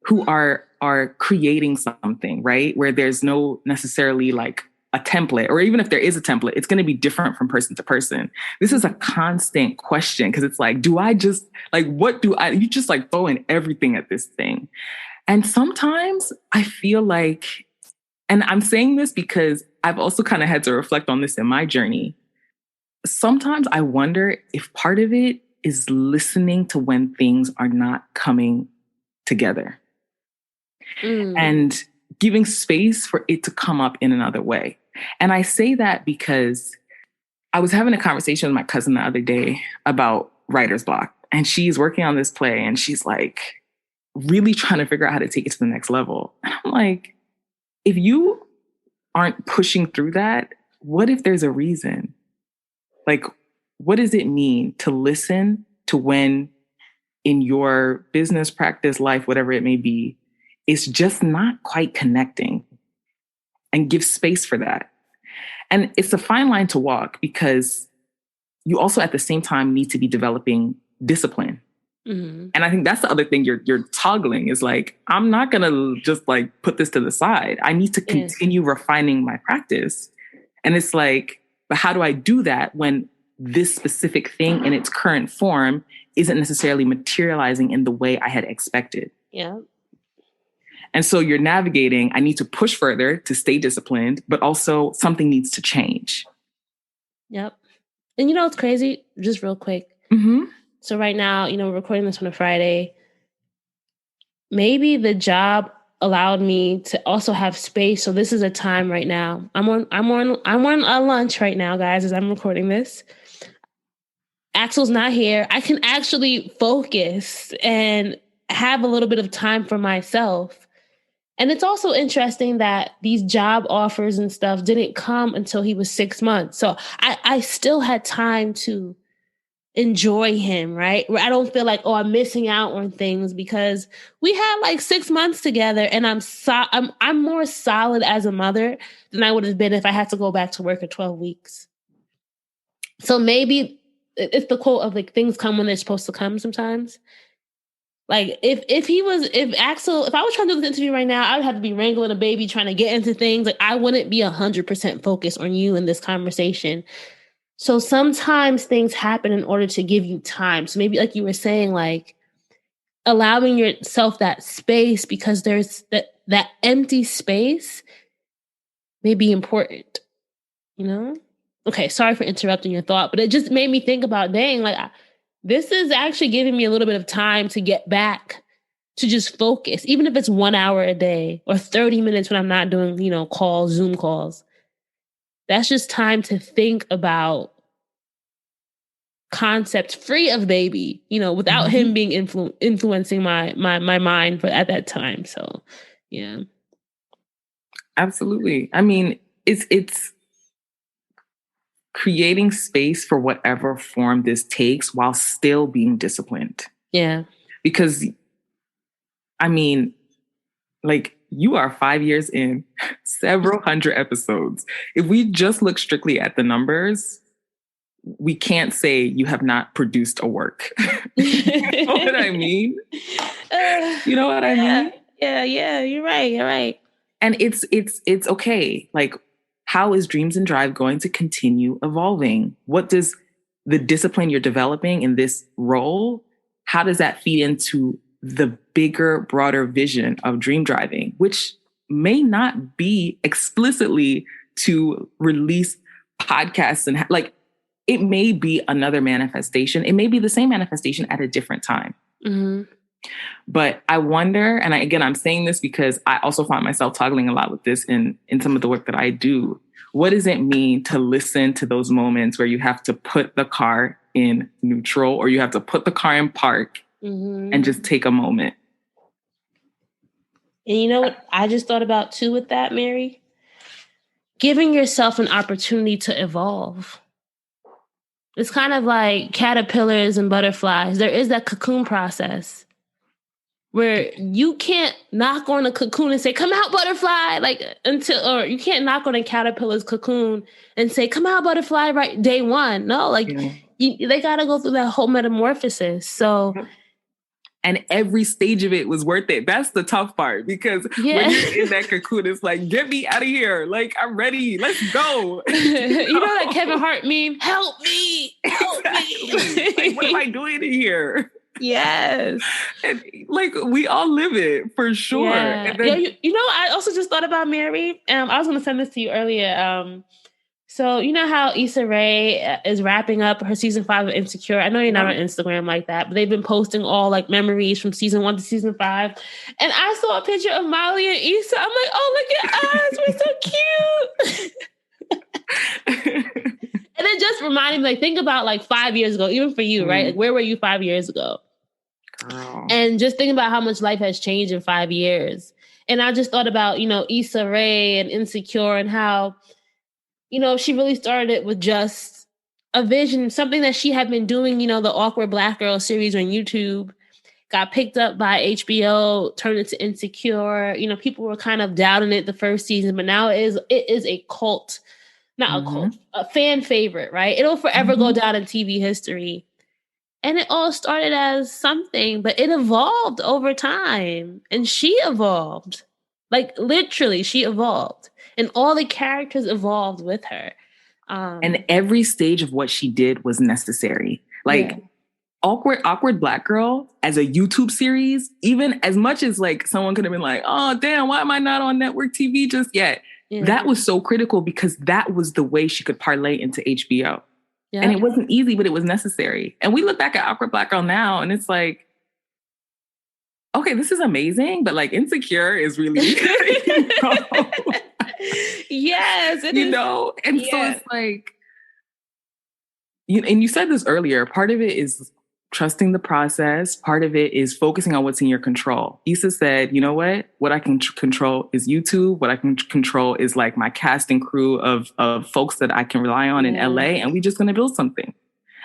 who are creating something, right? Where there's no necessarily like a template, or even if there is a template, it's going to be different from person to person. This is a constant question, because it's like, do I just like, you just like throwing everything at this thing. And sometimes I feel like, and I'm saying this because I've also kind of had to reflect on this in my journey. Sometimes I wonder if part of it is listening to when things are not coming together and giving space for it to come up in another way. And I say that because I was having a conversation with my cousin the other day about writer's block, and she's working on this play and she's like really trying to figure out how to take it to the next level. And I'm like, if you aren't pushing through that, what if there's a reason? Like, what does it mean to listen to when in your business, practice, life, whatever it may be, it's just not quite connecting, and give space for that? And it's a fine line to walk, because you also at the same time need to be developing discipline. Mm-hmm. And I think that's the other thing you're toggling, is like, I'm not going to just like put this to the side. I need to continue refining my practice. And it's like, but how do I do that when this specific thing in its current form isn't necessarily materializing in the way I had expected? Yeah. And so you're navigating, I need to push further to stay disciplined, but also something needs to change. Yep. And you know, it's crazy, just real quick. Mm-hmm. So right now, we're recording this on a Friday. Maybe the job allowed me to also have space. So this is a time right now. I'm on a lunch right now, guys, as I'm recording this. Axel's not here. I can actually focus and have a little bit of time for myself. And it's also interesting that these job offers and stuff didn't come until he was 6 months. So I still had time to enjoy him, right? I don't feel like, I'm missing out on things, because we had like 6 months together, and I'm more solid as a mother than I would have been if I had to go back to work at 12 weeks. So maybe it's the quote of like, things come when they're supposed to come sometimes. Like if I was trying to do this interview right now, I would have to be wrangling a baby, trying to get into things. Like I wouldn't be 100% focused on you in this conversation. So sometimes things happen in order to give you time. So maybe like you were saying, like allowing yourself that space, because there's that empty space may be important, Okay, sorry for interrupting your thought, but it just made me think about, dang, like this is actually giving me a little bit of time to get back to just focus, even if it's 1 hour a day or 30 minutes when I'm not doing, Zoom calls. That's just time to think about concepts free of baby, without him being influencing my mind at that time. So, yeah. Absolutely. I mean, it's creating space for whatever form this takes while still being disciplined. Yeah. Because, I mean, like, you are 5 years in, several hundred episodes. If we just look strictly at the numbers, we can't say you have not produced a work. You know what I mean? You know what I mean? Yeah. You're right. And it's okay. Like, how is Dreams and Drive going to continue evolving? What does the discipline you're developing in this role, how does that feed into the bigger, broader vision of dream driving, which may not be explicitly to release podcasts and like, it may be another manifestation. It may be the same manifestation at a different time. Mm-hmm. But I wonder, and I'm saying this because I also find myself toggling a lot with this in some of the work that I do. What does it mean to listen to those moments where you have to put the car in neutral or you have to put the car in park and just take a moment? And you know what I just thought about too with that, Mary? Giving yourself an opportunity to evolve. It's kind of like caterpillars and butterflies. There is that cocoon process where you can't knock on a cocoon and say, come out, butterfly, or you can't knock on a caterpillar's cocoon and say, come out, butterfly, right, day one. No, they got to go through that whole metamorphosis. So, and every stage of it was worth it. That's the tough part, because when you're in that cocoon, it's like, get me out of here. Like, I'm ready. Let's go. You know that Kevin Hart meme? Help me. Help me. Like, what am I doing in here? Yes. And we all live it for sure. Yeah. And then, I also just thought about Mary. I was going to send this to you earlier. So you know how Issa Rae is wrapping up her season 5 of Insecure? I know you're not on Instagram like that, but they've been posting all memories from season 1 to season 5. And I saw a picture of Molly and Issa. I'm like, oh, look at us. We're so cute. And it just reminded me, think about 5 years ago, even for you, right? Where were you 5 years ago? Girl. And just think about how much life has changed in 5 years. And I just thought about, Issa Rae and Insecure and how, she really started it with just a vision, something that she had been doing, the Awkward Black Girl series on YouTube, got picked up by HBO, turned into Insecure. People were kind of doubting it the first season, but now it is a cult, not a cult, a fan favorite, right? It'll forever go down in TV history. And it all started as something, but it evolved over time. And she evolved. Literally, she evolved. And all the characters evolved with her. And every stage of what she did was necessary. Awkward Black Girl as a YouTube series, even as much as someone could have been like, oh, damn, why am I not on network TV just yet? Yeah. That was so critical because that was the way she could parlay into HBO. Yeah. And it wasn't easy, but it was necessary. And we look back at Awkward Black Girl now and it's like, okay, this is amazing, but Insecure is really, yes, it is. And so it's and you said this earlier, part of it is trusting the process. Part of it is focusing on what's in your control. Issa said, you know what I can control is YouTube. What I can control is my cast and crew of folks that I can rely on in LA. And we're just going to build something.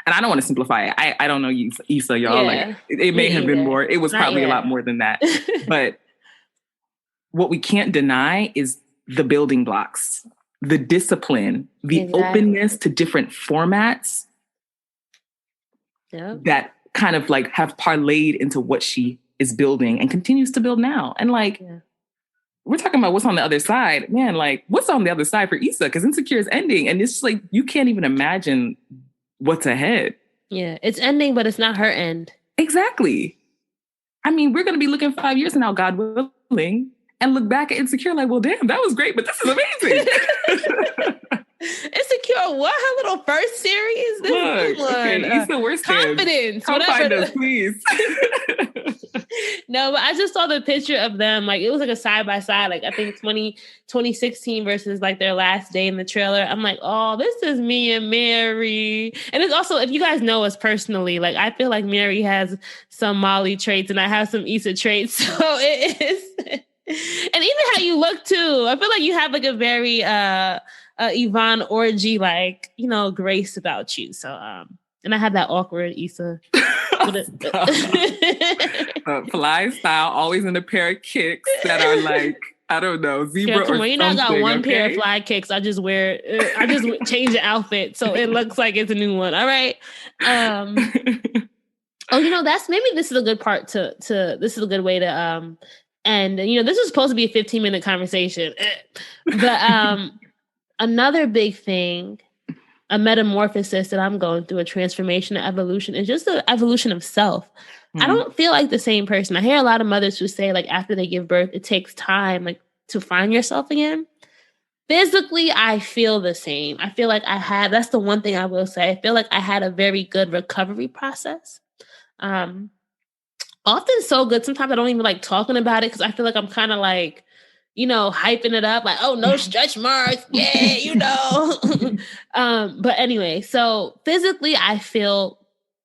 And I don't want to simplify it. I don't know Issa, y'all. Yeah. It may have been more. It was probably a lot more than that. But what we can't deny is the building blocks, the discipline, the openness to different formats. Yeah. That kind of have parlayed into what she is building and continues to build now. And we're talking about what's on the other side, man, what's on the other side for Issa? Because Insecure is ending. And it's you can't even imagine what's ahead. Yeah. It's ending, but it's not her end. Exactly. I mean, we're going to be looking 5 years from now, God willing, and look back at Insecure well, damn, that was great, but this is amazing. Insecure, what? Her little first series? This is one. Okay, Issa, where's Confidence. Come find us, please. No, but I just saw the picture of them. It was a side-by-side. I think 2016 versus their last day in the trailer. I'm oh, this is me and Mary. And it's also, if you guys know us personally, I feel like Mary has some Molly traits and I have some Issa traits. So it is. And even how you look too. I feel like you have a very Yvonne Orgy grace about you. So and I have that awkward Issa. Fly style, always in a pair of kicks that are I don't know, zebra or something. You know, I got one pair of fly kicks. I just change the outfit so it looks like it's a new one. All right. Maybe this is a good part to this is a good way to and this is supposed to be a 15-minute conversation. But another big thing, a metamorphosis that I'm going through, a transformation, an evolution, is just the evolution of self. I don't feel like the same person. I hear a lot of mothers who say after they give birth, it takes time to find yourself again. physically, I feel the same. I feel like that's the one thing I will say. I feel like I had a very good recovery process. Often so good. Sometimes I don't even like talking about it because I feel like I'm kind of like, hyping it up. Like, oh, no stretch marks. Yeah, but anyway, so physically I feel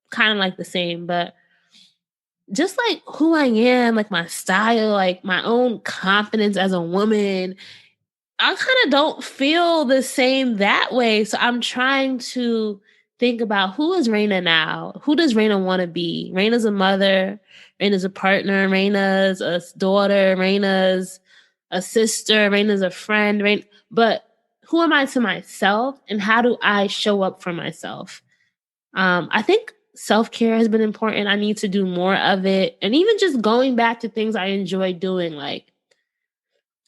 kind of like the same, but just like who I am, like my style, like my own confidence as a woman, I kind of don't feel the same that way. So I'm trying to think about who is Raina now? Who does Raina want to be? Raina's a mother, Raina's a partner, Raina's a daughter, Raina's a sister, Raina's a friend, but who am I to myself and how do I show up for myself? I think self-care has been important. I need to do more of it. And even just going back to things I enjoy doing, like,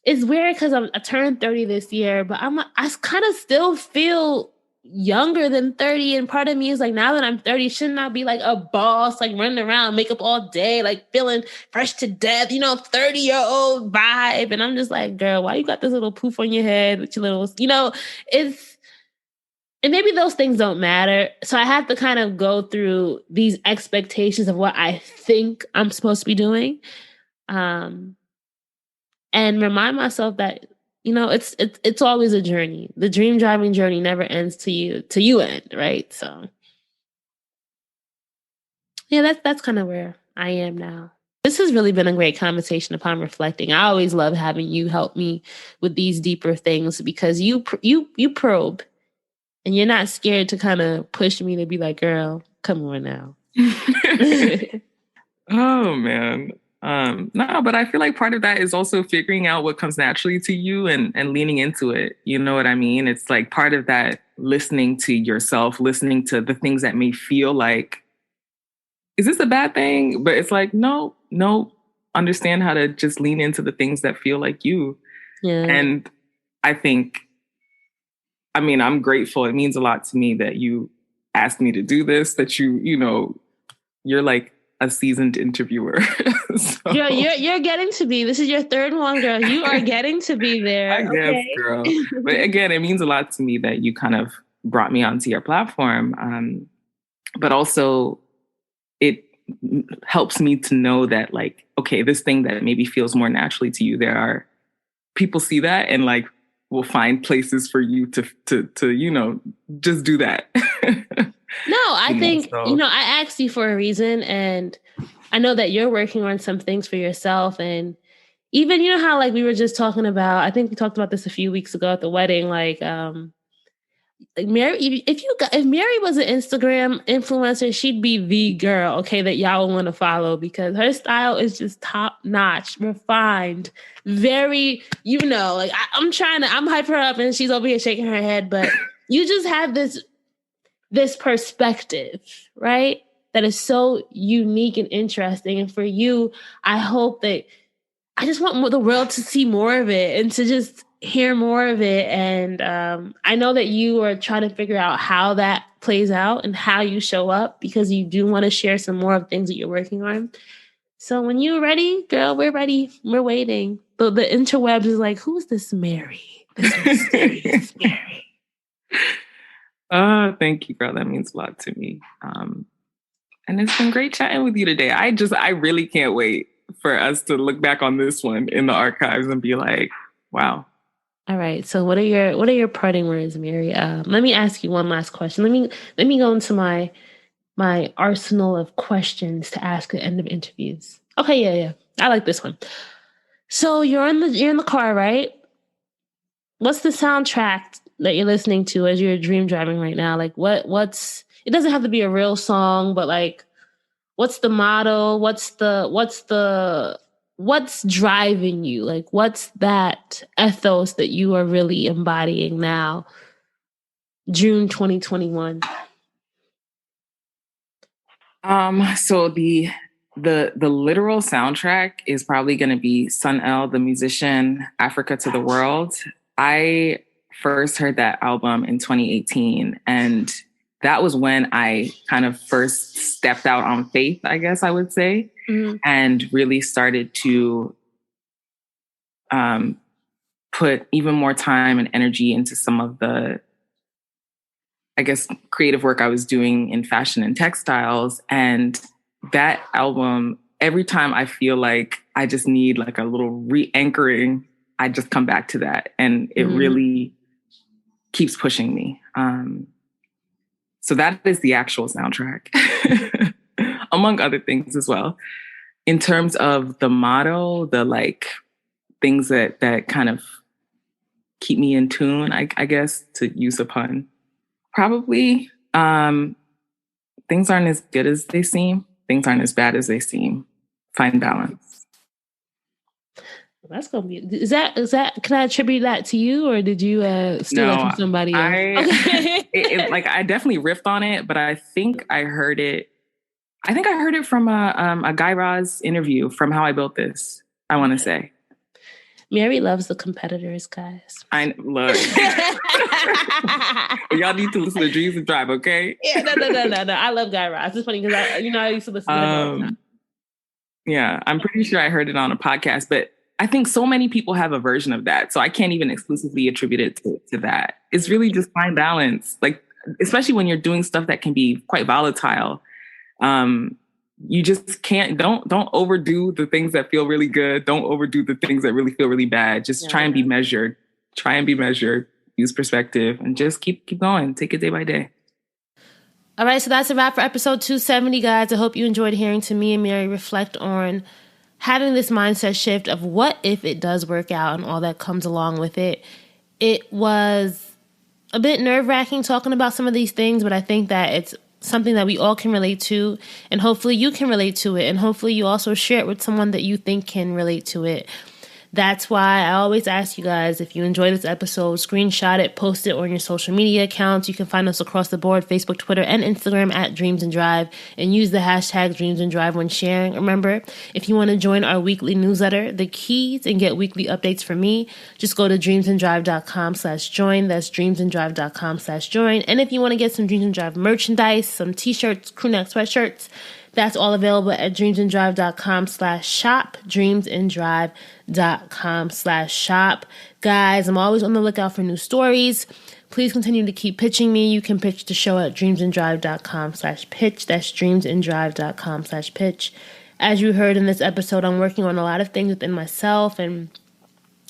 it's weird because I turned 30 this year, but I kind of still feel younger than 30. And part of me is like, now that I'm 30, shouldn't I be like a boss, like running around, makeup all day, like feeling fresh to death, 30-year-old vibe. And I'm just like, girl, why you got this little poof on your head with your little, and maybe those things don't matter. So I have to kind of go through these expectations of what I think I'm supposed to be doing. And remind myself that, it's always a journey. The dream driving journey never ends till you end, right? So yeah, that's kind of where I am now. This has really been a great conversation upon reflecting. I always love having you help me with these deeper things because you probe and you're not scared to kind of push me to be like, girl, come on now. Oh man. No, but I feel like part of that is also figuring out what comes naturally to you and leaning into it. You know what I mean? It's like part of that listening to yourself, listening to the things that may feel like, is this a bad thing? But it's like, no, understand how to just lean into the things that feel like you. Yeah. And I think, I'm grateful. It means a lot to me that you asked me to do this, that you're like a seasoned interviewer. So, you're getting to be. This is your third one, girl. You are getting to be there. I guess, girl. But again, it means a lot to me that you kind of brought me onto your platform. But also, it helps me to know that, like, okay, this thing that maybe feels more naturally to you, there are people see that and like will find places for you to just do that. No, I think, I asked you for a reason, and I know that you're working on some things for yourself. And even, how like we were just talking about, I think we talked about this a few weeks ago at the wedding, like Mary, if Mary was an Instagram influencer, she'd be the girl, okay, that y'all would want to follow because her style is just top notch, refined, very, like I'm hype her up and she's over here shaking her head, but you just have this perspective, right? That is so unique and interesting. And for you, I hope that I just want the world to see more of it and to just hear more of it. And I know that you are trying to figure out how that plays out and how you show up because you do want to share some more of things that you're working on. So when you're ready, girl, we're ready. We're waiting. The interwebs is like, who's this Mary? This mysterious Mary. Thank you, girl. That means a lot to me. And it's been great chatting with you today. I really can't wait for us to look back on this one in the archives and be like, wow. All right. So what are your parting words, Mary? Let me ask you one last question. Let me go into my arsenal of questions to ask at the end of interviews. Okay, yeah. I like this one. So you're in the car, right? What's the soundtrack that you're listening to as you're dream driving right now? Like what's it doesn't have to be a real song, but like what's the motto? What's driving you? Like what's that ethos that you are really embodying now? June 2021. So the literal soundtrack is probably going to be Sun El, the musician, Africa to the World. I first heard that album in 2018, and that was when I kind of first stepped out on faith, I guess I would say, and really started to put even more time and energy into some of the, I guess, creative work I was doing in fashion and textiles. And that album, every time I feel like I just need like a little re-anchoring, I just come back to that. And it really keeps pushing me. So that is the actual soundtrack, among other things as well. In terms of the motto, the like things that kind of keep me in tune, I guess, to use a pun, probably things aren't as good as they seem. Things aren't as bad as they seem. Find balance. That's gonna be. Is that? Can I attribute that to you, or did you steal that from somebody else? Like I definitely riffed on it, but I think I heard it. I think I heard it from a Guy Raz interview from How I Built This. I want to say. Mary loves the competitors, guys. Look. Y'all need to listen to Dreams and Drive, okay? Yeah, no. I love Guy Raz. It's funny because I used to listen to him all the time. Yeah, I'm pretty sure I heard it on a podcast, but I think so many people have a version of that, so I can't even exclusively attribute it to that. It's really just find balance, like especially when you're doing stuff that can be quite volatile. You just can't. Don't overdo the things that feel really good. Don't overdo the things that really feel really bad. Just try and be measured. Use perspective, and just keep going. Take it day by day. All right, so that's a wrap for episode 270, guys. I hope you enjoyed hearing to me and Mary reflect on having this mindset shift of what if it does work out and all that comes along with it. It was a bit nerve-wracking talking about some of these things, but I think that it's something that we all can relate to, and hopefully you can relate to it, and hopefully you also share it with someone that you think can relate to it. That's why I always ask you guys, if you enjoy this episode, screenshot it, post it on your social media accounts. You can find us across the board, Facebook, Twitter, and Instagram at Dreams and Drive, and use the hashtag Dreams and Drive when sharing. Remember, if you want to join our weekly newsletter, The Keys, and get weekly updates from me, just go to dreamsanddrive.com/join. That's dreamsanddrive.com/join. And if you want to get some Dreams and Drive merchandise, some t-shirts, crew neck sweatshirts, that's all available at dreamsanddrive.com/shop, dreamsanddrive.com/shop. Guys, I'm always on the lookout for new stories. Please continue to keep pitching me. You can pitch the show at dreamsanddrive.com/pitch. That's dreamsanddrive.com/pitch. As you heard in this episode, I'm working on a lot of things within myself and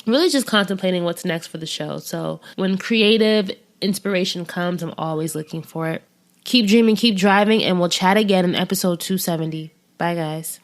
really just contemplating what's next for the show. So when creative inspiration comes, I'm always looking for it. Keep dreaming, keep driving, and we'll chat again in episode 270. Bye, guys.